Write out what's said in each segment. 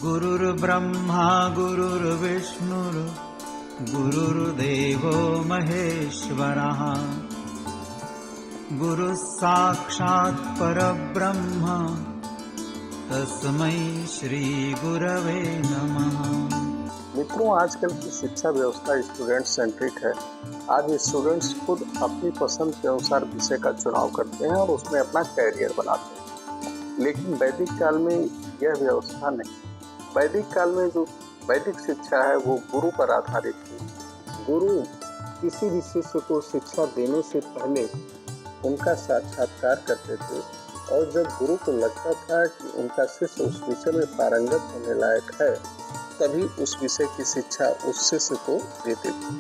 गुरुर्ब्रह्मा गुरुर्विष्णुर् गुरुर्देवो महेश्वरः गुरुः साक्षात् परब्रह्म तस्मै श्री गुरवे नमः। मित्रों, आजकल की शिक्षा व्यवस्था स्टूडेंट सेंट्रिक है। आज स्टूडेंट्स खुद अपनी पसंद के अनुसार विषय का चुनाव करते हैं और उसमें अपना कैरियर बनाते हैं। लेकिन वैदिक काल में यह व्यवस्था नहीं। वैदिक काल में जो वैदिक शिक्षा है वो गुरु पर आधारित थी। गुरु किसी भी शिष्य को शिक्षा देने से पहले उनका साक्षात्कार करते थे और जब गुरु को लगता था कि उनका शिष्य उस विषय में पारंगत होने लायक है, तभी उस विषय की शिक्षा उस शिष्य को देते थे।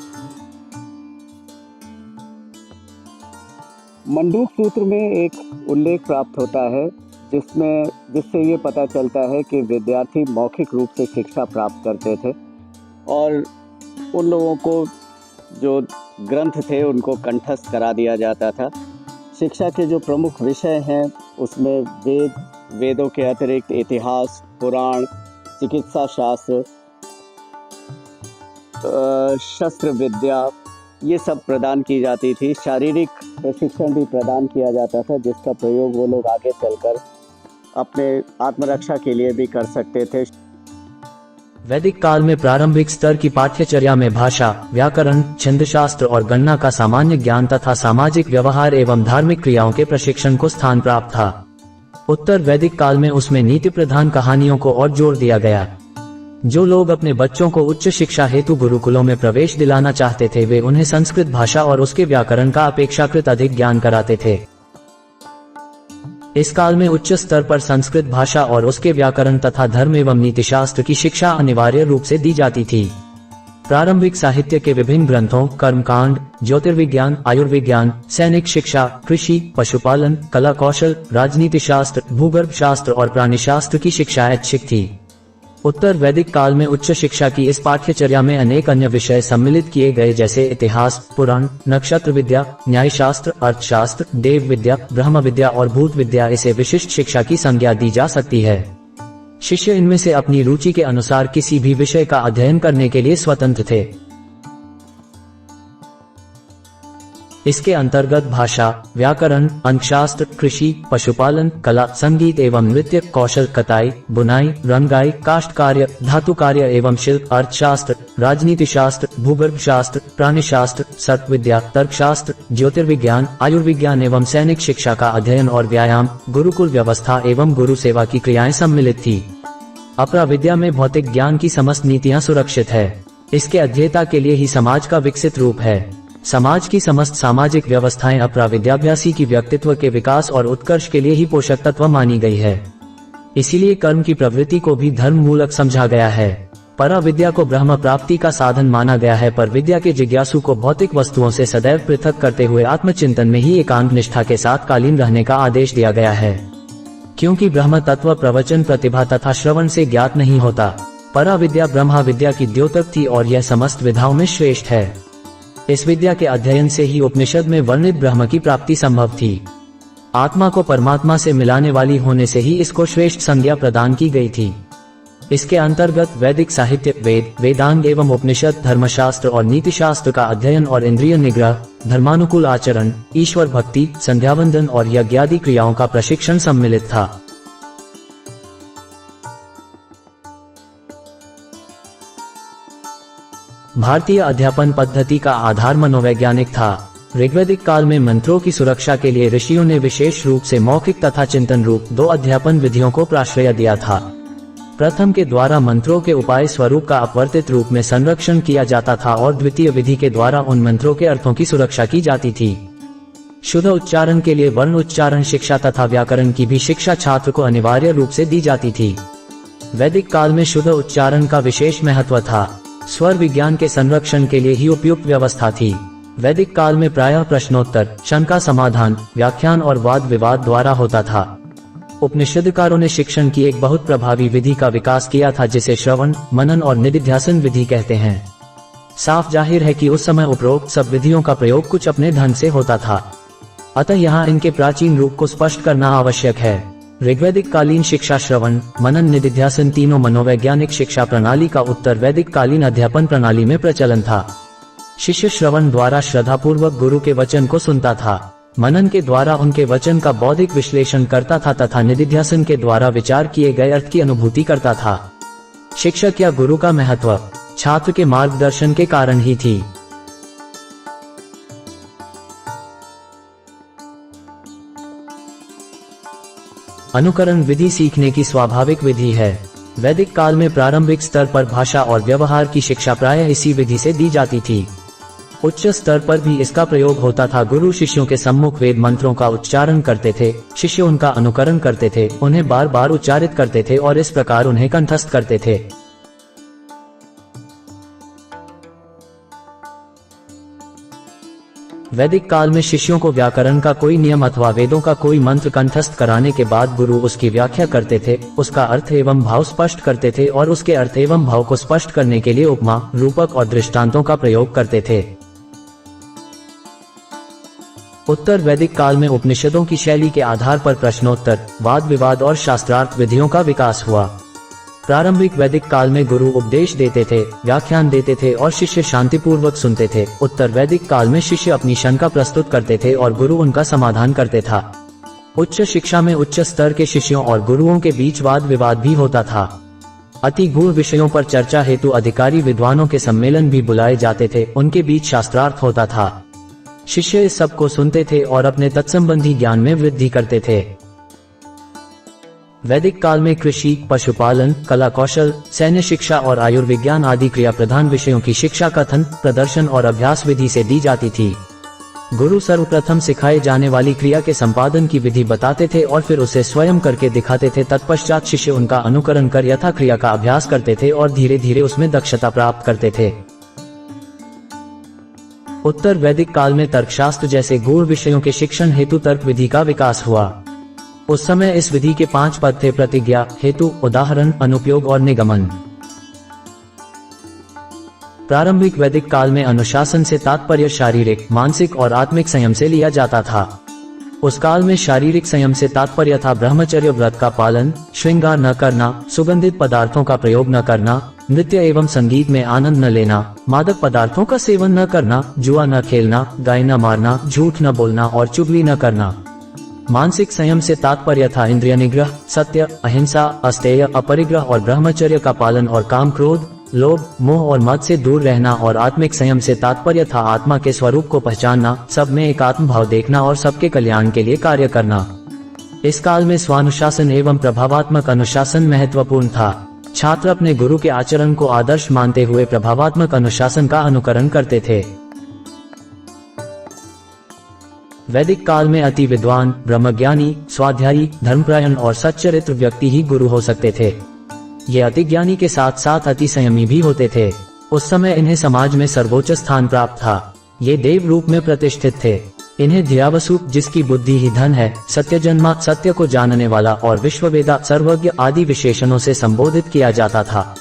मंडूक सूत्र में एक उल्लेख प्राप्त होता है जिससे ये पता चलता है कि विद्यार्थी मौखिक रूप से शिक्षा प्राप्त करते थे और उन लोगों को जो ग्रंथ थे उनको कंठस्थ करा दिया जाता था। शिक्षा के जो प्रमुख विषय हैं उसमें वेदों के अतिरिक्त इतिहास, पुराण, चिकित्सा शास्त्र, शस्त्र विद्या, ये सब प्रदान की जाती थी। शारीरिक प्रशिक्षण भी प्रदान किया जाता था जिसका प्रयोग वो लोग आगे चलकर अपने आत्मरक्षा के लिए भी कर सकते थे। वैदिक काल में प्रारंभिक स्तर की पाठ्यचर्या में भाषा, व्याकरण, छंदशास्त्र और गणना का सामान्य ज्ञान तथा सामाजिक व्यवहार एवं धार्मिक क्रियाओं के प्रशिक्षण को स्थान प्राप्त था। उत्तर वैदिक काल में उसमें नीति प्रधान कहानियों को और जोर दिया गया। जो लोग अपने बच्चों को उच्च शिक्षा हेतु गुरुकुलों में प्रवेश दिलाना चाहते थे वे उन्हें संस्कृत भाषा और उसके व्याकरण का अपेक्षाकृत अधिक ज्ञान कराते थे। इस काल में उच्च स्तर पर संस्कृत भाषा और उसके व्याकरण तथा धर्म एवं नीतिशास्त्र की शिक्षा अनिवार्य रूप से दी जाती थी। प्रारंभिक साहित्य के विभिन्न ग्रंथों कर्मकांड, ज्योतिर्विज्ञान, आयुर्विज्ञान, सैनिक शिक्षा, कृषि, पशुपालन, कला कौशल, राजनीति शास्त्र, भूगर्भ शास्त्र और प्राणिशास्त्र की शिक्षा ऐच्छिक थी। उत्तर वैदिक काल में उच्च शिक्षा की इस पाठ्यचर्या में अनेक अन्य विषय सम्मिलित किए गए जैसे इतिहास, पुराण, नक्षत्र विद्या, न्यायशास्त्र, अर्थशास्त्र, देव विद्या, ब्रह्म विद्या और भूत विद्या। इसे विशिष्ट शिक्षा की संज्ञा दी जा सकती है। शिष्य इनमें से अपनी रुचि के अनुसार किसी भी विषय का अध्ययन करने के लिए स्वतंत्र थे। इसके अंतर्गत भाषा, व्याकरण, अंकशास्त्र, कृषि, पशुपालन, कला, संगीत एवं नृत्य, कौशल, कताई, बुनाई, रंगाई, काष्ठ कार्य, धातु कार्य एवं शिल्प, अर्थशास्त्र, राजनीति शास्त्र, भूगर्भ शास्त्र, प्राणिशास्त्र, सर्प विद्या, तर्कशास्त्र, ज्योतिर्विज्ञान, आयुर्विज्ञान एवं सैनिक शिक्षा का अध्ययन और व्यायाम, गुरुकुल व्यवस्था एवं गुरु सेवा की क्रियाएं सम्मिलित थी। अपरा विद्या में भौतिक ज्ञान की समस्त नीतियां सुरक्षित है। इसके अध्येता के लिए ही समाज का विकसित रूप है। समाज की समस्त सामाजिक व्यवस्थाएं अपरा विद्याभ्यासी की व्यक्तित्व के विकास और उत्कर्ष के लिए ही पोषक तत्व मानी गई है। इसीलिए कर्म की प्रवृत्ति को भी धर्म मूलक समझा गया है। परा विद्या को ब्रह्म प्राप्ति का साधन माना गया है, पर विद्या के जिज्ञासु को भौतिक वस्तुओं से सदैव पृथक करते हुए आत्मचिंतन में ही एकांत निष्ठा के साथ कालीन रहने का आदेश दिया गया है। क्योंकि ब्रह्म तत्व प्रवचन, प्रतिभा तथा श्रवण से ज्ञात नहीं होता। परा विद्या ब्रह्मा विद्या की द्योतक थी और यह समस्त विधाओं में श्रेष्ठ है। इस विद्या के अध्ययन से ही उपनिषद में वर्णित ब्रह्म की प्राप्ति संभव थी। आत्मा को परमात्मा से मिलाने वाली होने से ही इसको श्रेष्ठ संज्ञा प्रदान की गई थी। इसके अंतर्गत वैदिक साहित्य, वेद, वेदांग एवं उपनिषद, धर्मशास्त्र और नीतिशास्त्र का अध्ययन और इंद्रिय निग्रह, धर्मानुकूल आचरण, ईश्वर भक्ति, संध्यावंदन और यज्ञादि क्रियाओं का प्रशिक्षण सम्मिलित था। भारतीय अध्यापन पद्धति का आधार मनोवैज्ञानिक था। ऋग्वैदिक काल में मंत्रों की सुरक्षा के लिए ऋषियों ने विशेष रूप से मौखिक तथा चिंतन रूप दो अध्यापन विधियों को प्राश्रय दिया था। प्रथम के द्वारा मंत्रों के उपाय स्वरूप का अपवर्तित रूप में संरक्षण किया जाता था और द्वितीय विधि के द्वारा उन मंत्रों के अर्थों की सुरक्षा की जाती थी। शुद्ध उच्चारण के लिए वर्ण उच्चारण शिक्षा तथा व्याकरण की भी शिक्षा छात्र को अनिवार्य रूप से दी जाती थी। वैदिक काल में शुद्ध उच्चारण का विशेष महत्व था। स्वर विज्ञान के संरक्षण के लिए ही उपयुक्त व्यवस्था थी। वैदिक काल में प्रायः प्रश्नोत्तर, शंका समाधान, व्याख्यान और वाद विवाद द्वारा होता था। उपनिषदकारों ने शिक्षण की एक बहुत प्रभावी विधि का विकास किया था जिसे श्रवण, मनन और निदिध्यासन विधि कहते हैं। साफ जाहिर है कि उस समय उपरोक्त सब विधियों का प्रयोग कुछ अपने ढंग से होता था, अतः यहाँ इनके प्राचीन रूप को स्पष्ट करना आवश्यक है। ऋग्वैदिक कालीन शिक्षा श्रवण, मनन, निदिध्यासन तीनों मनोवैज्ञानिक शिक्षा प्रणाली का उत्तर वैदिक कालीन अध्यापन प्रणाली में प्रचलन था। शिष्य श्रवण द्वारा श्रद्धापूर्वक गुरु के वचन को सुनता था, मनन के द्वारा उनके वचन का बौद्धिक विश्लेषण करता था तथा निदिध्यासन के द्वारा विचार किए गए अर्थ की अनुभूति करता था। शिक्षक या गुरु का महत्व छात्र के मार्गदर्शन के कारण ही थी। अनुकरण विधि सीखने की स्वाभाविक विधि है। वैदिक काल में प्रारंभिक स्तर पर भाषा और व्यवहार की शिक्षा प्रायः इसी विधि से दी जाती थी। उच्च स्तर पर भी इसका प्रयोग होता था। गुरु शिष्यों के सम्मुख वेद मंत्रों का उच्चारण करते थे, शिष्य उनका अनुकरण करते थे, उन्हें बार बार उच्चारित करते थे और इस प्रकार उन्हें कंठस्थ करते थे। वैदिक काल में शिष्यों को व्याकरण का कोई नियम अथवा वेदों का कोई मंत्र कंठस्थ कराने के बाद गुरु उसकी व्याख्या करते थे, उसका अर्थ एवं भाव स्पष्ट करते थे और उसके अर्थ एवं भाव को स्पष्ट करने के लिए उपमा, रूपक और दृष्टांतों का प्रयोग करते थे। उत्तर वैदिक काल में उपनिषदों की शैली के आधार पर प्रश्नोत्तर, वाद विवाद और शास्त्रार्थ विधियों का विकास हुआ। प्रारंभिक वैदिक काल में गुरु उपदेश देते थे, व्याख्यान देते थे और शिष्य शांतिपूर्वक सुनते थे। उत्तर वैदिक काल में शिष्य अपनी शंका प्रस्तुत करते थे और गुरु उनका समाधान करते था। उच्च शिक्षा में उच्च स्तर के शिष्यों और गुरुओं के बीच वाद विवाद भी होता था। अति गूढ़ विषयों पर चर्चा हेतु अधिकारी विद्वानों के सम्मेलन भी बुलाए जाते थे, उनके बीच शास्त्रार्थ होता था। शिष्य इस सब को सुनते थे और अपने तत्संबंधी ज्ञान में वृद्धि करते थे। वैदिक काल में कृषि, पशुपालन, कला कौशल, सैन्य शिक्षा और आयुर्विज्ञान आदि क्रिया प्रधान विषयों की शिक्षा कथन, प्रदर्शन और अभ्यास विधि से दी जाती थी। गुरु सर्वप्रथम सिखाए जाने वाली क्रिया के संपादन की विधि बताते थे और फिर उसे स्वयं करके दिखाते थे। तत्पश्चात शिष्य उनका अनुकरण कर यथा क्रिया का अभ्यास करते थे और धीरे धीरे उसमें दक्षता प्राप्त करते थे। उत्तर वैदिक काल में तर्कशास्त्र जैसे गूढ़ विषयों के शिक्षण हेतु तर्क विधि का विकास हुआ। उस समय इस विधि के 5 पद थे: प्रतिज्ञा, हेतु, उदाहरण, अनुपयोग और निगमन। प्रारंभिक वैदिक काल में अनुशासन से तात्पर्य शारीरिक, मानसिक और आत्मिक संयम से लिया जाता था। उस काल में शारीरिक संयम से तात्पर्य था ब्रह्मचर्य व्रत का पालन, श्रृंगार न करना, सुगंधित पदार्थों का प्रयोग न करना, नृत्य एवं संगीत में आनंद न लेना, मादक पदार्थों का सेवन न करना, जुआ न खेलना, गाय न मारना, झूठ न बोलना और चुगली न करना। मानसिक संयम से तात्पर्य था इंद्रिय निग्रह, सत्य, अहिंसा, अस्तेय, अपरिग्रह और ब्रह्मचर्य का पालन और काम, क्रोध, लोभ, मोह और मद से दूर रहना। और आत्मिक संयम से तात्पर्य था आत्मा के स्वरूप को पहचानना, सब में एक आत्म भाव देखना और सबके कल्याण के लिए कार्य करना। इस काल में स्वानुशासन एवं प्रभावात्मक अनुशासन महत्वपूर्ण था। छात्र अपने गुरु के आचरण को आदर्श मानते हुए प्रभावात्मक अनुशासन का अनुकरण करते थे। वैदिक काल में अति विद्वान, ब्रह्मज्ञानी, स्वाध्यायी, धर्मपरायण और सच्चरित्र व्यक्ति ही गुरु हो सकते थे। ये अति ज्ञानी के साथ साथ अति संयमी भी होते थे। उस समय इन्हें समाज में सर्वोच्च स्थान प्राप्त था। ये देव रूप में प्रतिष्ठित थे। इन्हें धियावसु, जिसकी बुद्धि ही धन है, सत्यजन्मा, सत्य को जानने वाला और विश्ववेदा, सर्वज्ञ आदि विशेषणों से संबोधित किया जाता था।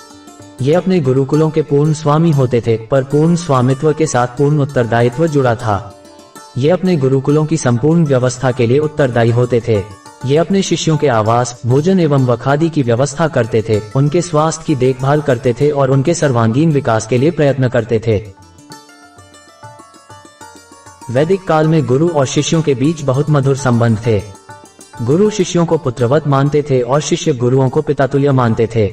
ये अपने गुरुकुलों के पूर्ण स्वामी होते थे, पर पूर्ण स्वामित्व के साथ पूर्ण उत्तरदायित्व जुड़ा था। ये अपने गुरुकुलों की संपूर्ण व्यवस्था के लिए उत्तरदायी होते थे। ये अपने शिष्यों के आवास, भोजन एवं वखादी की व्यवस्था करते थे, उनके स्वास्थ्य की देखभाल करते थे और उनके सर्वांगीण विकास के लिए प्रयत्न करते थे। वैदिक काल में गुरु और शिष्यों के बीच बहुत मधुर संबंध थे। गुरु शिष्यों को पुत्रवत मानते थे और शिष्य गुरुओं को पितातुल्य मानते थे।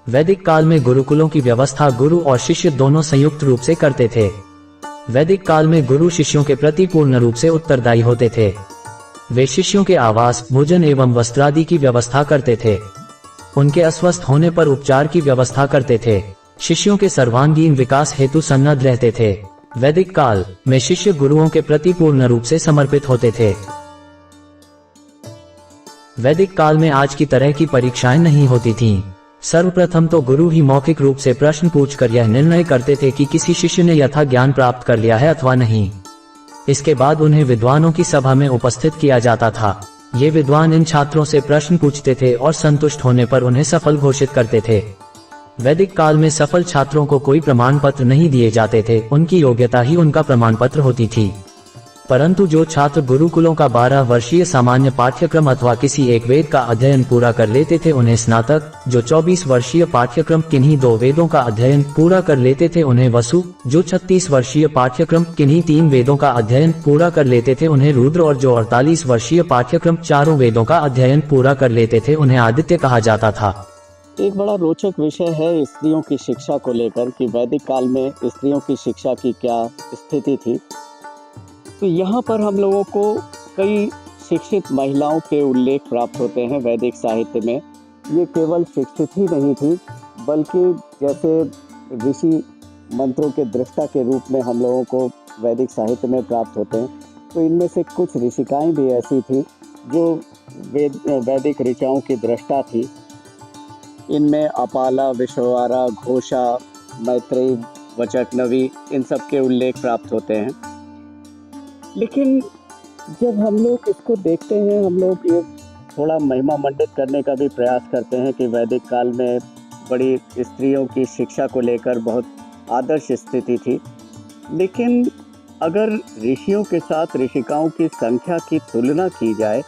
वैदिक काल में गुरुकुलों की व्यवस्था गुरु और शिष्य दोनों संयुक्त रूप से करते थे। वैदिक काल में गुरु शिष्यों के प्रति पूर्ण रूप से उत्तरदायी होते थे। वे शिष्यों के आवास, भोजन एवं वस्त्रादि की व्यवस्था करते थे। उनके अस्वस्थ होने पर उपचार की व्यवस्था करते थे। शिष्यों के सर्वांगीण विकास हेतु सन्नद्ध रहते थे। वैदिक काल में शिष्य गुरुओं के प्रति पूर्ण रूप से समर्पित होते थे। वैदिक काल में आज की तरह की परीक्षाएं नहीं होती थीं। सर्वप्रथम तो गुरु ही मौखिक रूप से प्रश्न पूछकर यह निर्णय करते थे कि किसी शिष्य ने यथा ज्ञान प्राप्त कर लिया है अथवा नहीं। इसके बाद उन्हें विद्वानों की सभा में उपस्थित किया जाता था। ये विद्वान इन छात्रों से प्रश्न पूछते थे और संतुष्ट होने पर उन्हें सफल घोषित करते थे। वैदिक काल में सफल छात्रों को कोई प्रमाण पत्र नहीं दिए जाते थे, उनकी योग्यता ही उनका प्रमाण पत्र होती थी। परंतु जो छात्र गुरुकुलों का 12 वर्षीय सामान्य पाठ्यक्रम अथवा किसी एक वेद का अध्ययन पूरा कर लेते थे उन्हें स्नातक, जो 24 वर्षीय पाठ्यक्रम किन्हीं 2 वेदों का अध्ययन पूरा कर लेते थे उन्हें वसु, जो 36 वर्षीय पाठ्यक्रम किन्हीं 3 वेदों का अध्ययन पूरा कर लेते थे उन्हें रुद्र, और जो 48 वर्षीय पाठ्यक्रम 4 वेदों का अध्ययन पूरा कर लेते थे उन्हें आदित्य कहा जाता था। एक बड़ा रोचक विषय है स्त्रियों की शिक्षा को लेकर कि वैदिक काल में स्त्रियों की शिक्षा की क्या स्थिति थी। तो यहाँ पर हम लोगों को कई शिक्षित महिलाओं के उल्लेख प्राप्त होते हैं वैदिक साहित्य में। ये केवल शिक्षित ही नहीं थी, बल्कि जैसे ऋषि मंत्रों के दृष्टा के रूप में हम लोगों को वैदिक साहित्य में प्राप्त होते हैं। तो इनमें से कुछ ऋषिकाएँ भी ऐसी थी जो वैदिक ऋचाओं की दृष्टा थी। इनमें अपाला, विश्ववारा, घोषा, मैत्रेयी, वचकनवी, इन सब के उल्लेख प्राप्त होते हैं। लेकिन जब हम लोग इसको देखते हैं, हम लोग ये थोड़ा महिमा मंडित करने का भी प्रयास करते हैं कि वैदिक काल में बड़ी स्त्रियों की शिक्षा को लेकर बहुत आदर्श स्थिति थी। लेकिन अगर ऋषियों के साथ ऋषिकाओं की संख्या की तुलना की जाए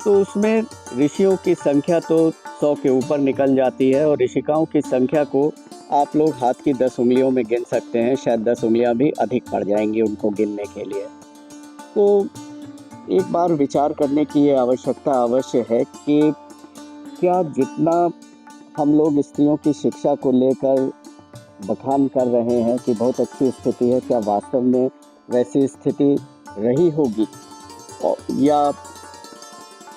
तो उसमें ऋषियों की संख्या तो 100 के ऊपर निकल जाती है और ऋषिकाओं की संख्या को आप लोग हाथ की 10 उंगलियों में गिन सकते हैं। शायद 10 उंगलियां भी अधिक पड़ जाएंगी उनको गिनने के लिए। तो एक बार विचार करने की ये आवश्यकता अवश्य है कि क्या जितना हम लोग स्त्रियों की शिक्षा को लेकर बखान कर रहे हैं कि बहुत अच्छी स्थिति है, क्या वास्तव में वैसी स्थिति रही होगी, या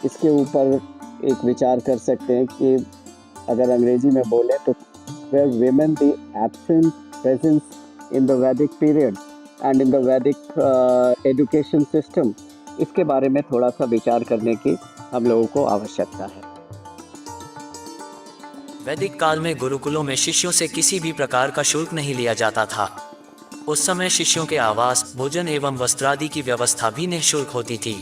इसके ऊपर एक विचार कर सकते हैं कि अगर अंग्रेजी में बोले तो were women the absent presence in the Vedic period and in the Vedic education system। इसके बारे में थोड़ा सा विचार करने की हम लोगों को आवश्यकता है। वैदिक काल में गुरुकुलों में शिष्यों से किसी भी प्रकार का शुल्क नहीं लिया जाता था। उस समय शिष्यों के आवास, भोजन एवं वस्त्रादि की व्यवस्था भी निःशुल्क होती थी।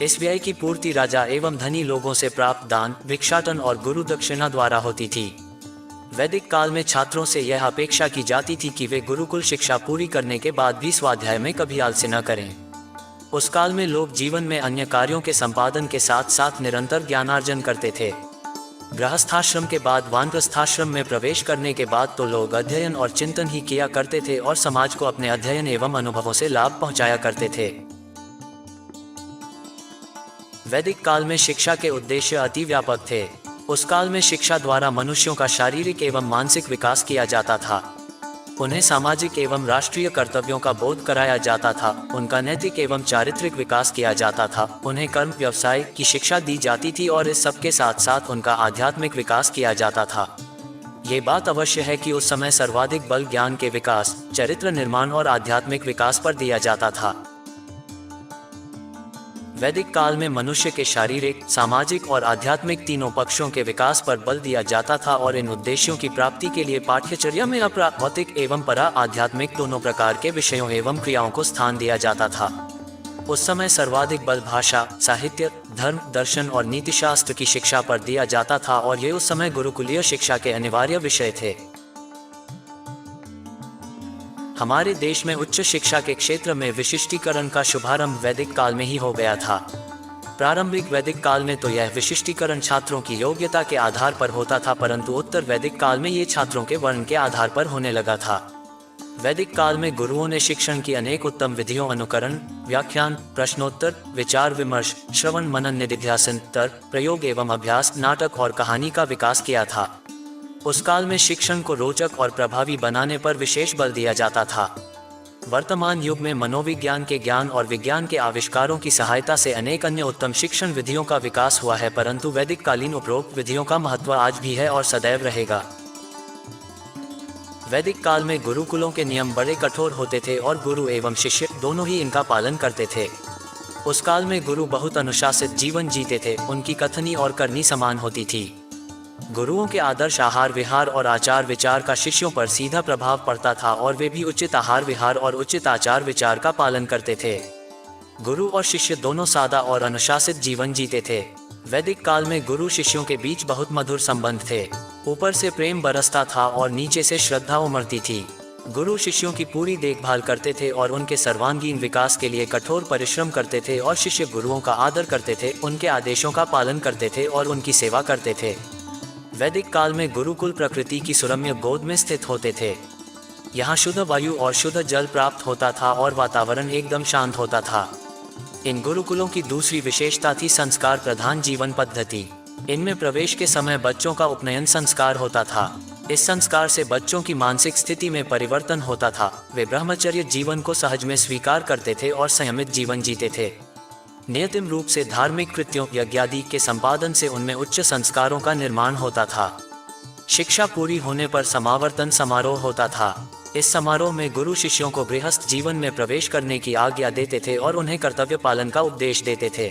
इस व्यय की पूर्ति राजा एवं धनी लोगों से प्राप्त दान, भिक्षाटन और गुरु दक्षिणा द्वारा होती थी। वैदिक काल में छात्रों से यह अपेक्षा की जाती थी कि वे गुरुकुल शिक्षा पूरी करने के बाद भी स्वाध्याय में कभी आलस्य न करें। उस काल में लोग जीवन में अन्य कार्यों के संपादन के साथ साथ निरंतर ज्ञानार्जन करते थे। गृहस्थाश्रम के बाद वानप्रस्थाश्रम में प्रवेश करने के बाद तो लोग अध्ययन और चिंतन ही किया करते थे और समाज को अपने अध्ययन एवं अनुभवों से लाभ पहुंचाया करते थे। वैदिक काल में शिक्षा के उद्देश्य अति व्यापक थे। उस काल में शिक्षा द्वारा मनुष्यों का शारीरिक एवं मानसिक विकास किया जाता था। उन्हें सामाजिक एवं राष्ट्रीय कर्तव्यों का बोध कराया जाता था। उनका नैतिक एवं चारित्रिक विकास किया जाता था। उन्हें कर्म व्यवसाय की शिक्षा दी जाती थी और इस सब के साथ साथ उनका आध्यात्मिक विकास किया जाता था। ये बात अवश्य है कि उस समय सर्वाधिक बल ज्ञान के विकास, चरित्र निर्माण और आध्यात्मिक विकास पर दिया जाता था। वैदिक काल में मनुष्य के शारीरिक, सामाजिक और आध्यात्मिक तीनों पक्षों के विकास पर बल दिया जाता था और इन उद्देश्यों की प्राप्ति के लिए पाठ्यचर्या में अपरा भौतिक एवं परा आध्यात्मिक दोनों प्रकार के विषयों एवं क्रियाओं को स्थान दिया जाता था। उस समय सर्वाधिक बल भाषा, साहित्य, धर्म, दर्शन और नीतिशास्त्र की शिक्षा पर दिया जाता था और ये उस समय गुरुकुलीय शिक्षा के अनिवार्य विषय थे। हमारे देश में उच्च शिक्षा के क्षेत्र में विशिष्टीकरण का शुभारंभ वैदिक काल में ही हो गया था। प्रारंभिक वैदिक काल में तो यह विशिष्टीकरण छात्रों की योग्यता के आधार पर होता था, परंतु उत्तर वैदिक काल में ये छात्रों के वर्ण के आधार पर होने लगा था। वैदिक काल में गुरुओं ने शिक्षण की अनेक उत्तम विधियों अनुकरण, व्याख्यान, प्रश्नोत्तर, विचार विमर्श, श्रवण मनन निधिध्यासन, तर्क, प्रयोग एवं अभ्यास, नाटक और कहानी का विकास किया था। उस काल में शिक्षण को रोचक और प्रभावी बनाने पर विशेष बल दिया जाता था। वर्तमान युग में मनोविज्ञान के ज्ञान और विज्ञान के आविष्कारों की सहायता से अनेक अन्य उत्तम शिक्षण विधियों का विकास हुआ है, परंतु वैदिक कालीन उपरोक्त विधियों का महत्व आज भी है और सदैव रहेगा। वैदिक काल में गुरुकुलों के नियम बड़े कठोर होते थे और गुरु एवं शिष्य दोनों ही इनका पालन करते थे। उस काल में गुरु बहुत अनुशासित जीवन जीते थे। उनकी कथनी और करनी समान होती थी। गुरुओं के आदर्श आहार विहार और आचार विचार का शिष्यों पर सीधा प्रभाव पड़ता था और वे भी उचित आहार विहार और उचित आचार विचार का पालन करते थे। गुरु और शिष्य दोनों सादा और अनुशासित जीवन जीते थे। वैदिक काल में गुरु शिष्यों के बीच बहुत मधुर संबंध थे। ऊपर से प्रेम बरसता था और नीचे से श्रद्धा उमड़ती थी। गुरु शिष्यों की पूरी देखभाल करते थे और उनके सर्वांगीण विकास के लिए कठोर परिश्रम करते थे और शिष्य गुरुओं का आदर करते थे, उनके आदेशों का पालन करते थे और उनकी सेवा करते थे। वैदिक काल में गुरुकुल प्रकृति की सुरम्य गोद में स्थित होते थे। यहाँ शुद्ध वायु और शुद्ध जल प्राप्त होता था और वातावरण एकदम शांत होता था। इन गुरुकुलों की दूसरी विशेषता थी संस्कार प्रधान जीवन पद्धति। इनमें प्रवेश के समय बच्चों का उपनयन संस्कार होता था। इस संस्कार से बच्चों की मानसिक स्थिति में परिवर्तन होता था। वे ब्रह्मचर्य जीवन को सहज में स्वीकार करते थे और संयमित जीवन जीते थे। नियतिम रूप से धार्मिक कृत्यों यज्ञादि के संपादन से उनमें उच्च संस्कारों का निर्माण होता था। शिक्षा पूरी होने पर समावर्तन समारोह होता था। इस समारोह में गुरु शिष्यों को गृहस्थ जीवन में प्रवेश करने की आज्ञा देते थे और उन्हें कर्तव्य पालन का उपदेश देते थे।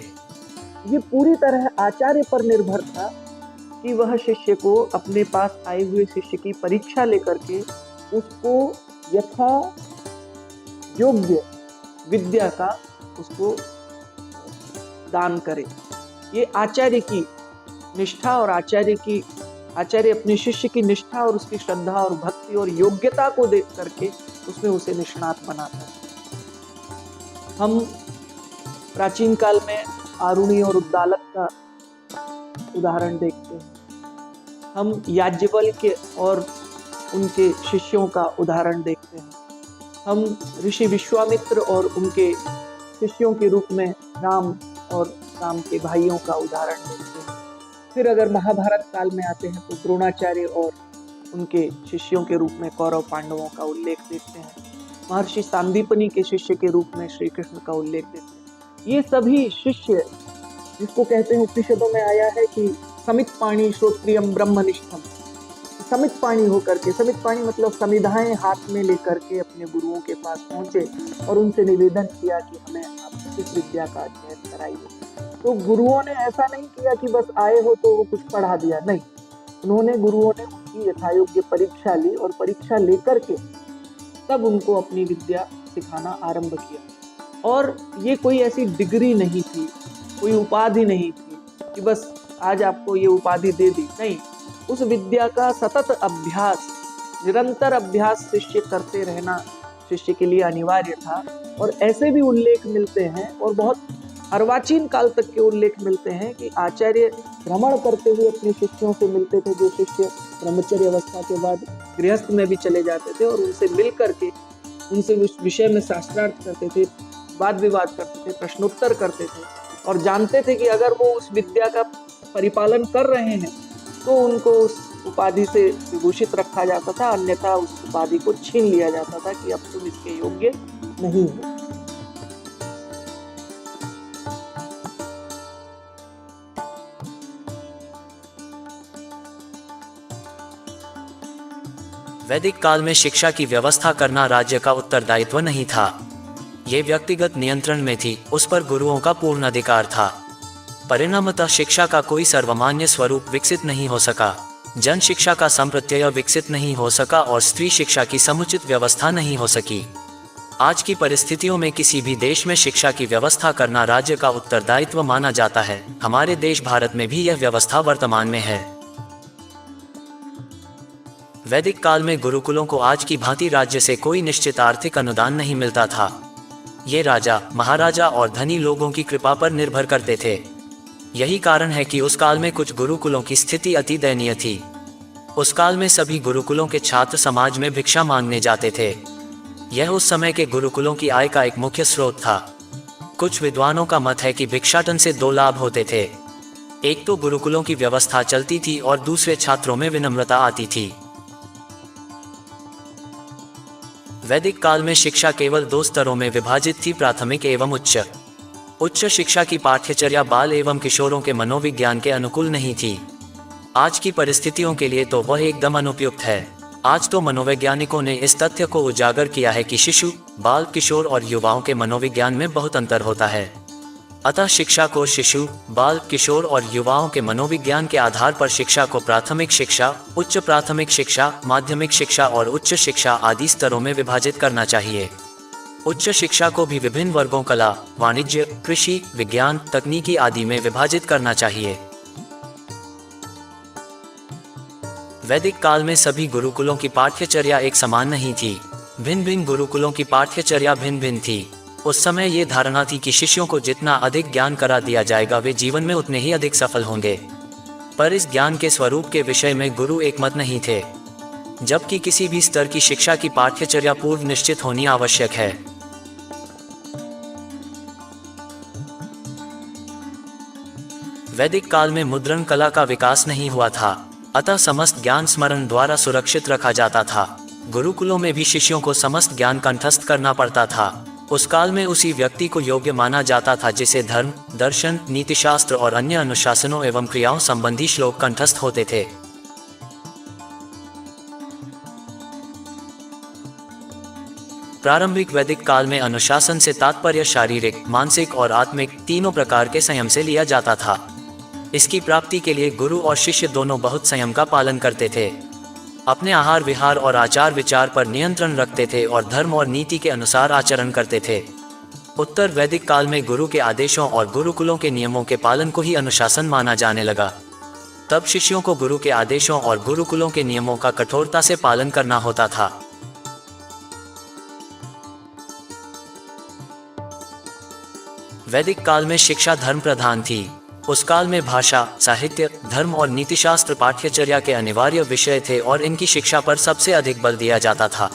ये पूरी तरह आचार्य पर निर्भर था कि वह शिष्य को अपने पास आए हुए शिष्य की परीक्षा लेकर के उसको यथा योग्य विद्या का उसको दान करे। ये आचार्य की निष्ठा और आचार्य अपने शिष्य की निष्ठा और उसकी श्रद्धा और भक्ति और योग्यता को देख करके उसमें उसे निष्णात बनाता है। हम प्राचीन काल में आरुणि और उद्दालक का उदाहरण देखते हैं। हम याज्ञवल्क्य और उनके शिष्यों का उदाहरण देखते हैं। हम ऋषि विश्वामित्र और उनके शिष्यों के रूप में राम और राम के भाइयों का उदाहरण देखते हैं। फिर अगर महाभारत काल में आते हैं तो द्रोणाचार्य और उनके शिष्यों के रूप में कौरव पांडवों का उल्लेख देखते हैं। महर्षि सांदीपनि के शिष्य के रूप में श्री कृष्ण का उल्लेख देखते हैं। ये सभी शिष्य, जिसको कहते हैं उपनिषदों में आया है कि समित पाणी श्रोत्रियम ब्रह्मनिष्ठम, समित पाणी होकर के, समित पाणी मतलब समिधाएं हाथ में लेकर के अपने गुरुओं के पास पहुंचे और उनसे निवेदन किया कि हमें आप इस विद्या का अध्ययन कराइए। तो गुरुओं ने ऐसा नहीं किया कि बस आए हो तो वो कुछ पढ़ा दिया, नहीं, गुरुओं ने उनकी यथायोग्य परीक्षा ली और परीक्षा लेकर के तब उनको अपनी विद्या सिखाना आरंभ किया। और ये कोई ऐसी डिग्री नहीं थी, कोई उपाधि नहीं थी कि बस आज आपको ये उपाधि दे दी, नहीं, उस विद्या का सतत अभ्यास, निरंतर अभ्यास शिष्य करते रहना शिष्य के लिए अनिवार्य था। और ऐसे भी उल्लेख मिलते हैं और बहुत अर्वाचीन काल तक के उल्लेख मिलते हैं कि आचार्य भ्रमण करते हुए अपने शिष्यों से मिलते थे, जो शिष्य ब्रह्मचर्य अवस्था के बाद गृहस्थ में भी चले जाते थे, और उनसे मिल करके उनसे उस विषय में शास्त्रार्थ करते थे, वाद विवाद करते थे, प्रश्नोत्तर करते थे, और जानते थे कि अगर वो उस विद्या का परिपालन कर रहे हैं तो उनको उस उपाधि से विभूषित रखा जाता था, अन्यथा उस उपाधि को छीन लिया जाता था कि अब तुम इसके योग्य नहीं हो। वैदिक काल में शिक्षा की व्यवस्था करना राज्य का उत्तरदायित्व नहीं था। ये व्यक्तिगत नियंत्रण में थी, उस पर गुरुओं का पूर्ण अधिकार था। परिणामतः शिक्षा का कोई सर्वमान्य स्वरूप विकसित नहीं हो सका, जन शिक्षा का संप्रत्यय विकसित नहीं हो सका और स्त्री शिक्षा की समुचित व्यवस्था नहीं हो सकी। आज की परिस्थितियों में किसी भी देश में शिक्षा की व्यवस्था करना राज्य का उत्तरदायित्व माना जाता है। हमारे देश भारत में भी यह व्यवस्था वर्तमान में है। वैदिक काल में गुरुकुलों को आज की भांति राज्य से कोई निश्चित आर्थिक अनुदान नहीं मिलता था। ये राजा, महाराजा और धनी लोगों की कृपा पर निर्भर करते थे। यही कारण है कि उस काल में कुछ गुरुकुलों की स्थिति अति दयनीय थी। उस काल में सभी गुरुकुलों के छात्र समाज में भिक्षा मांगने जाते थे। यह उस समय के गुरुकुलों की आय का एक मुख्य स्रोत था। कुछ विद्वानों का मत है कि भिक्षाटन से दो लाभ होते थे। एक तो गुरुकुलों की व्यवस्था चलती थी और दूसरे छात्रों में विनम्रता आती थी। वैदिक काल में शिक्षा केवल दो स्तरों में विभाजित थी, प्राथमिक एवं उच्च। उच्च शिक्षा की पाठ्यचर्या बाल एवं किशोरों के मनोविज्ञान के अनुकूल नहीं थी। आज की परिस्थितियों के लिए तो वह एकदम अनुपयुक्त है। आज तो मनोवैज्ञानिकों ने इस तथ्य को उजागर किया है कि शिशु, बाल, किशोर और युवाओं के मनोविज्ञान में बहुत अंतर होता है। अतः शिक्षा को शिशु, बाल, किशोर और युवाओं के मनोविज्ञान के आधार पर शिक्षा को प्राथमिक शिक्षा, उच्च प्राथमिक शिक्षा, माध्यमिक शिक्षा और उच्च शिक्षा आदि स्तरों में विभाजित करना चाहिए। उच्च शिक्षा को भी विभिन्न वर्गों कला, वाणिज्य, कृषि, विज्ञान, तकनीकी आदि में विभाजित करना चाहिए। वैदिक काल में सभी गुरुकुलों की पाठ्यचर्या एक समान नहीं थी। भिन्न भिन्न गुरुकुलों की पाठ्यचर्या भिन्न भिन्न थी। उस समय ये धारणा थी कि शिष्यों को जितना अधिक ज्ञान करा दिया जाएगा वे जीवन में उतने ही अधिक सफल होंगे। पर इस ज्ञान के स्वरूप के विषय में गुरु एकमत नहीं थे, जबकि किसी भी स्तर की शिक्षा की पाठ्यचर्या पूर्व निश्चित होनी आवश्यक है। वैदिक काल में मुद्रण कला का विकास नहीं हुआ था, अतः समस्त ज्ञान स्मरण द्वारा सुरक्षित रखा जाता था। गुरुकुलों में भी शिष्यों को समस्त ज्ञान कंठस्थ करना पड़ता था। उस काल में उसी व्यक्ति को योग्य माना जाता था जिसे धर्म, दर्शन, नीतिशास्त्र और अन्य अनुशासनों एवं क्रियाओं संबंधी श्लोक कंठस्थ होते थे। प्रारंभिक वैदिक काल में अनुशासन से तात्पर्य शारीरिक, मानसिक और आत्मिक तीनों प्रकार के संयम से लिया जाता था। इसकी प्राप्ति के लिए गुरु और शिष्य दोनों बहुत संयम का पालन करते थे। अपने आहार विहार और आचार विचार पर नियंत्रण रखते थे और धर्म और नीति के अनुसार आचरण करते थे। उत्तर वैदिक काल में गुरु के आदेशों और गुरुकुलों के नियमों के पालन को ही अनुशासन माना जाने लगा। तब शिष्यों को गुरु के आदेशों और गुरुकुलों के नियमों का कठोरता से पालन करना होता था। वैदिक काल में शिक्षा धर्म प्रधान थी। उस काल में भाषा, साहित्य, धर्म और नीतिशास्त्र पाठ्यचर्या के अनिवार्य विषय थे और इनकी शिक्षा पर सबसे अधिक बल दिया जाता था।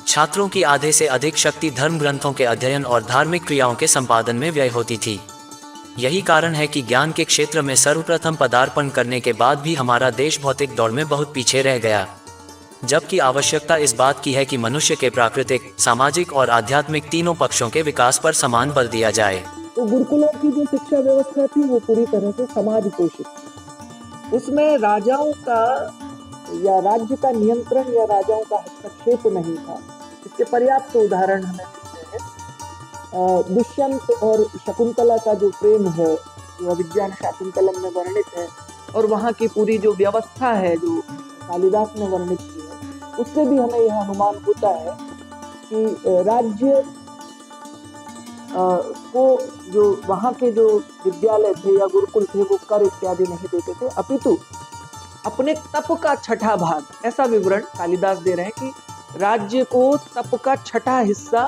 छात्रों की आधे से अधिक शक्ति धर्म ग्रंथों के अध्ययन और धार्मिक क्रियाओं के संपादन में व्यय होती थी। यही कारण है कि ज्ञान के क्षेत्र में सर्वप्रथम पदार्पण करने के बाद भी हमारा देश भौतिक दौड़ में बहुत पीछे रह गया, जबकि आवश्यकता इस बात की है कि मनुष्य के प्राकृतिक, सामाजिक और आध्यात्मिक तीनों पक्षों के विकास पर समान बल दिया जाए। तो गुरुकुलों की जो शिक्षा व्यवस्था थी वो पूरी तरह से समाज पोषित थी। उसमें राजाओं का या राज्य का नियंत्रण या राजाओं का हस्तक्षेप नहीं था। इसके पर्याप्त उदाहरण हमें मिलते हैं। दुष्यंत और शकुंतला का जो प्रेम है, जो अभिज्ञान शाकुंतलम में वर्णित है, और वहाँ की पूरी जो व्यवस्था है जो कालिदास ने वर्णित की है, उससे भी हमें यह अनुमान होता है कि राज्य को जो वहाँ के जो विद्यालय थे या गुरुकुल थे वो कर इत्यादि नहीं देते थे, अपितु अपने तप का छठा भाग, ऐसा विवरण कालिदास दे रहे हैं कि राज्य को तप का छठा हिस्सा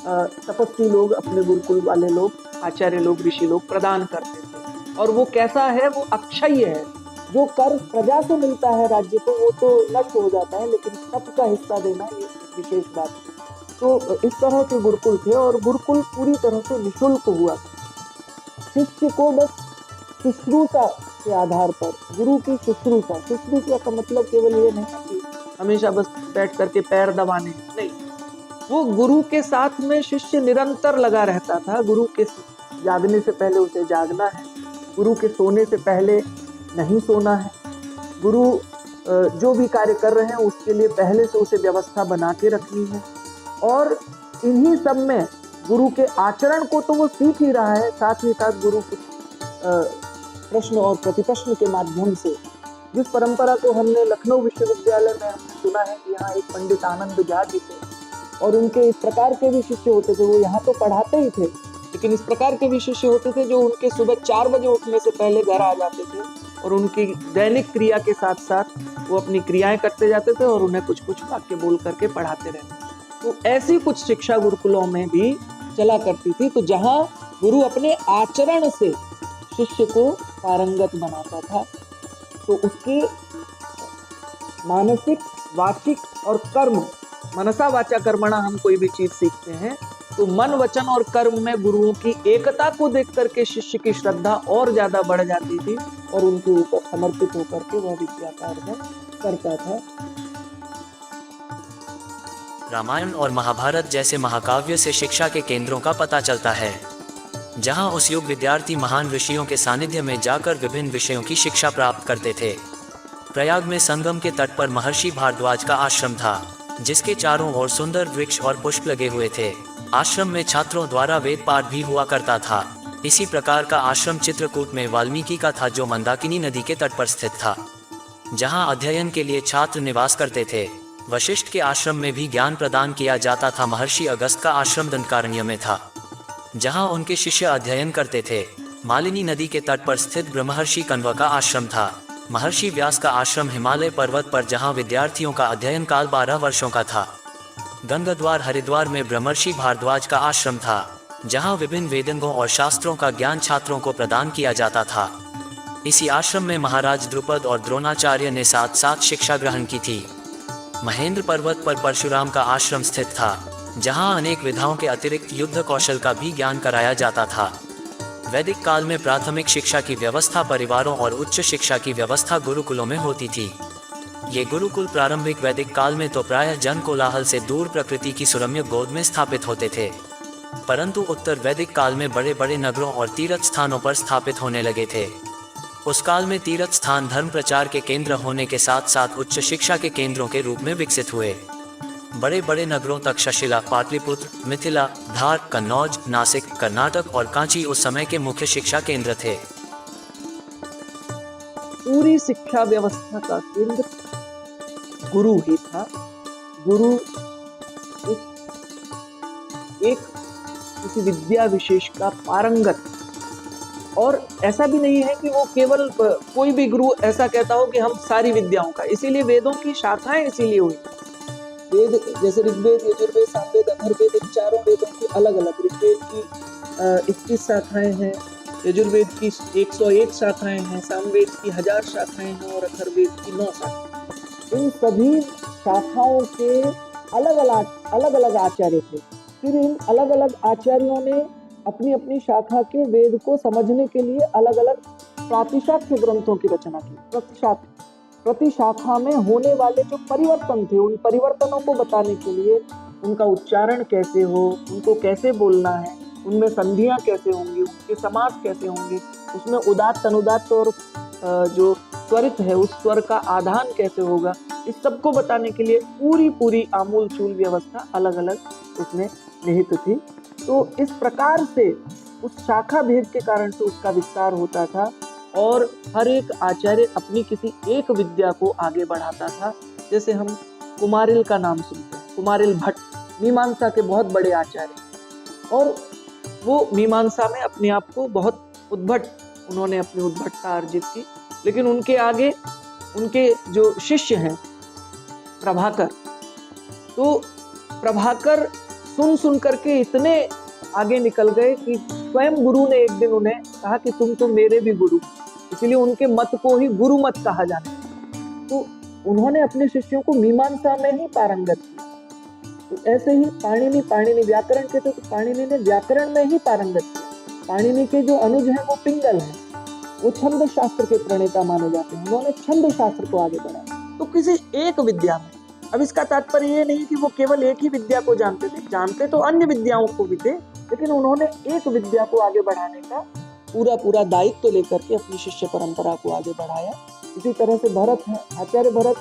तपस्वी लोग, अपने गुरुकुल वाले लोग, आचार्य लोग, ऋषि लोग प्रदान करते थे। और वो कैसा है? वो अक्षय है। जो कर प्रजा से मिलता है राज्य को वो तो नष्ट हो जाता है, लेकिन तप का हिस्सा देना ये विशेष बात है। तो इस तरह के गुरुकुल थे और गुरुकुल पूरी तरह से निःशुल्क हुआ। शिष्य को बस शुश्रूषा के आधार पर, गुरु की शुश्रूषा का मतलब केवल ये नहीं कि हमेशा बस बैठ करके पैर दबाने, नहीं, वो गुरु के साथ में शिष्य निरंतर लगा रहता था। गुरु के जागने से पहले उसे जागना है, गुरु के सोने से पहले नहीं सोना है, गुरु जो भी कार्य कर रहे हैं उसके लिए पहले से उसे व्यवस्था बना के रखनी है। और इन्हीं सब में गुरु के आचरण को तो वो सीख ही रहा है, साथ ही साथ गुरु कुछ प्रश्न और प्रतिप्रश्न के माध्यम से, जिस परंपरा को हमने लखनऊ विश्वविद्यालय में सुना है कि यहाँ एक पंडित आनंद झा जी थे और उनके इस प्रकार के भी शिष्य होते थे। वो यहाँ तो पढ़ाते ही थे, लेकिन इस प्रकार के भी शिष्य होते थे जो उनके सुबह 4 बजे उठने से पहले घर आ जाते थे और उनकी दैनिक क्रिया के साथ साथ वो अपनी क्रियाएं करते जाते थे और उन्हें कुछ कुछ वाक्य बोल करके पढ़ाते रहते। तो ऐसी कुछ शिक्षा गुरुकुलों में भी चला करती थी। तो जहाँ गुरु अपने आचरण से शिष्य को पारंगत बनाता था, तो उसके मानसिक, वाचिक और कर्म, मनसा वाचा कर्मणा हम कोई भी चीज सीखते हैं तो मन, वचन और कर्म में गुरुओं की एकता को देख करके शिष्य की श्रद्धा और ज्यादा बढ़ जाती थी और उनके ऊपर समर्पित होकर के वह विद्या का अर्जन करता था। रामायण और महाभारत जैसे महाकाव्य से शिक्षा के केंद्रों का पता चलता है, जहां उस युग विद्यार्थी महान ऋषियों के सानिध्य में जाकर विभिन्न विषयों की शिक्षा प्राप्त करते थे। प्रयाग में संगम के तट पर महर्षि भारद्वाज का आश्रम था, जिसके चारों ओर सुंदर वृक्ष और पुष्प लगे हुए थे। आश्रम में छात्रों द्वारा वेद पाठ भी हुआ करता था। इसी प्रकार का आश्रम चित्रकूट में वाल्मीकि का था, जो मंदाकिनी नदी के तट पर स्थित था, जहां अध्ययन के लिए छात्र निवास करते थे। वशिष्ठ के आश्रम में भी ज्ञान प्रदान किया जाता था। महर्षि अगस्त का आश्रम दंडकारण्य में था, जहां उनके शिष्य अध्ययन करते थे। मालिनी नदी के तट पर स्थित ब्रह्मर्षि कण्व का आश्रम था। महर्षि व्यास का आश्रम हिमालय पर्वत पर, जहां विद्यार्थियों का अध्ययन काल 12 वर्षों का था। गंगाद्वार हरिद्वार में ब्रह्मर्षि भारद्वाज का आश्रम था, जहां विभिन्न वेदों और शास्त्रों का ज्ञान छात्रों को प्रदान किया जाता था। इसी आश्रम में महाराज द्रुपद और द्रोणाचार्य ने साथ साथ शिक्षा ग्रहण की थी। महेंद्र पर्वत पर परशुराम का आश्रम स्थित था, जहां अनेक विधाओं के अतिरिक्त युद्ध कौशल का भी ज्ञान कराया जाता था। वैदिक काल में प्राथमिक शिक्षा की व्यवस्था परिवारों और उच्च शिक्षा की व्यवस्था गुरुकुलों में होती थी। ये गुरुकुल प्रारंभिक वैदिक काल में तो प्रायः जन कोलाहल से दूर प्रकृति की सुरम्य गोद में स्थापित होते थे, परंतु उत्तर वैदिक काल में बड़े बड़े नगरों और तीर्थ स्थानों पर स्थापित होने लगे थे। उस काल में तीर्थ स्थान धर्म प्रचार के केंद्र होने के साथ साथ उच्च शिक्षा के केंद्रों के रूप में विकसित हुए। बड़े बड़े नगरों तक्षशिला, पाटलिपुत्र, मिथिला, धार, कन्नौज, नासिक, कर्नाटक और कांची उस समय के मुख्य शिक्षा केंद्र थे। पूरी शिक्षा व्यवस्था का केंद्र गुरु ही था। गुरु एक किसी विद्या विशेष का पारंगत, और ऐसा भी नहीं है कि वो केवल कोई भी गुरु ऐसा कहता हो कि हम सारी विद्याओं का। इसीलिए वेदों की शाखाएं इसीलिए हुई। वेद जैसे ऋग्वेद, यजुर्वेद, सामवेद, अथर्ववेद, इन चारों वेदों की अलग अलग, ऋग्वेद की 21 शाखाएं हैं, यजुर्वेद की 101 शाखाएं हैं, सामवेद की 1000 शाखाएं हैं और अथर्ववेद की 9 शाखाएं। इन सभी शाखाओं के अलग अलग आचार्य थे। फिर इन अलग अलग आचार्यों ने अपनी अपनी शाखा के वेद को समझने के लिए अलग अलग प्रातिशाख्य ग्रंथों की रचना की। प्रति शाखा में होने वाले जो परिवर्तन थे, उन परिवर्तनों को बताने के लिए उनका उच्चारण कैसे हो, उनको कैसे बोलना है, उनमें संधियां कैसे होंगी, उनके समास कैसे होंगे, उसमें उदात्त अनुदात्त और जो स्वरित है उस स्वर का आधान कैसे होगा, इस सबको बताने के लिए पूरी आमूल चूल व्यवस्था अलग अलग उसमें निहित थी। तो इस प्रकार से उस शाखा भेद के कारण से उसका विस्तार होता था और हर एक आचार्य अपनी किसी एक विद्या को आगे बढ़ाता था। जैसे हम कुमारिल का नाम सुनते हैं, कुमारिल भट्ट मीमांसा के बहुत बड़े आचार्य, और वो मीमांसा में अपने आप को बहुत उद्भट, उन्होंने अपनी उद्भटता अर्जित की। लेकिन उनके आगे उनके जो शिष्य हैं प्रभाकर, तो प्रभाकर सुन करके इतने आगे निकल गए कि स्वयं गुरु ने एक दिन उन्हें कहा कि तुम तो मेरे भी गुरु, इसलिए उनके मत को ही गुरु मत कहा जाने लगा। तो उन्होंने अपने शिष्यों को मीमांसा में ही पारंगत किया। तो ऐसे ही पाणिनि व्याकरण के थे, तो पाणिनि ने व्याकरण में ही पारंगत किया। पाणिनि के जो अनुज हैं वो पिंगल हैं, वो छंद शास्त्र के प्रणेता माने जाते हैं। उन्होंने छंद शास्त्र को आगे बढ़ाया। तो किसी एक विद्या में, अब इसका तात्पर्य ये नहीं कि वो केवल एक ही विद्या को जानते तो अन्य विद्याओं को भी थे, लेकिन उन्होंने एक विद्या को आगे बढ़ाने का पूरा दायित्व लेकर के अपनी शिष्य परंपरा को आगे बढ़ाया। इसी तरह से भरत है, आचार्य भरत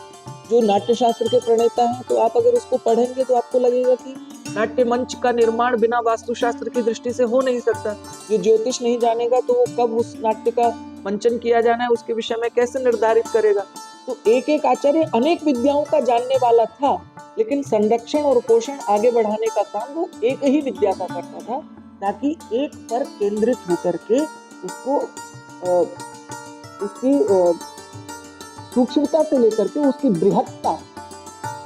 जो नाट्य शास्त्र के प्रणेता हैं। तो आप अगर उसको पढ़ेंगे तो आपको लगेगा कि नाट्य मंच का निर्माण बिना वास्तुशास्त्र की दृष्टि से हो नहीं सकता। जो ज्योतिष नहीं जानेगा तो वो कब उस नाट्य का मंचन किया जाना है उसके विषय में कैसे निर्धारित करेगा। तो एक एक आचार्य अनेक विद्याओं का जानने वाला था, लेकिन संरक्षण और पोषण आगे बढ़ाने का काम वो एक ही विद्या का करता था, ताकि एक पर केंद्रित होकर के उसको उसकी सूक्ष्मता से लेकर के उसकी बृहत्ता,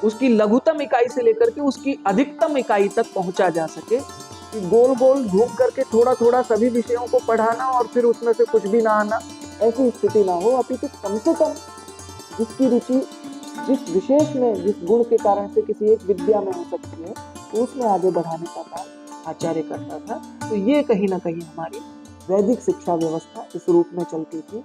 उसकी लघुतम इकाई से लेकर के उसकी अधिकतम इकाई तक पहुंचा जा सके। कि गोल गोल घूम करके थोड़ा सभी विषयों को पढ़ाना और फिर उसमें से कुछ भी ना आना, ऐसी स्थिति ना हो। अपितु कम से कम जिसकी रुचि जिस विशेष में, जिस गुण के कारण से किसी एक विद्या में हो सकती है, तो उसमें आगे बढ़ाने का काम आचार्य करता था। तो ये कहीं ना कहीं हमारी वैदिक शिक्षा व्यवस्था इस रूप में चलती थी।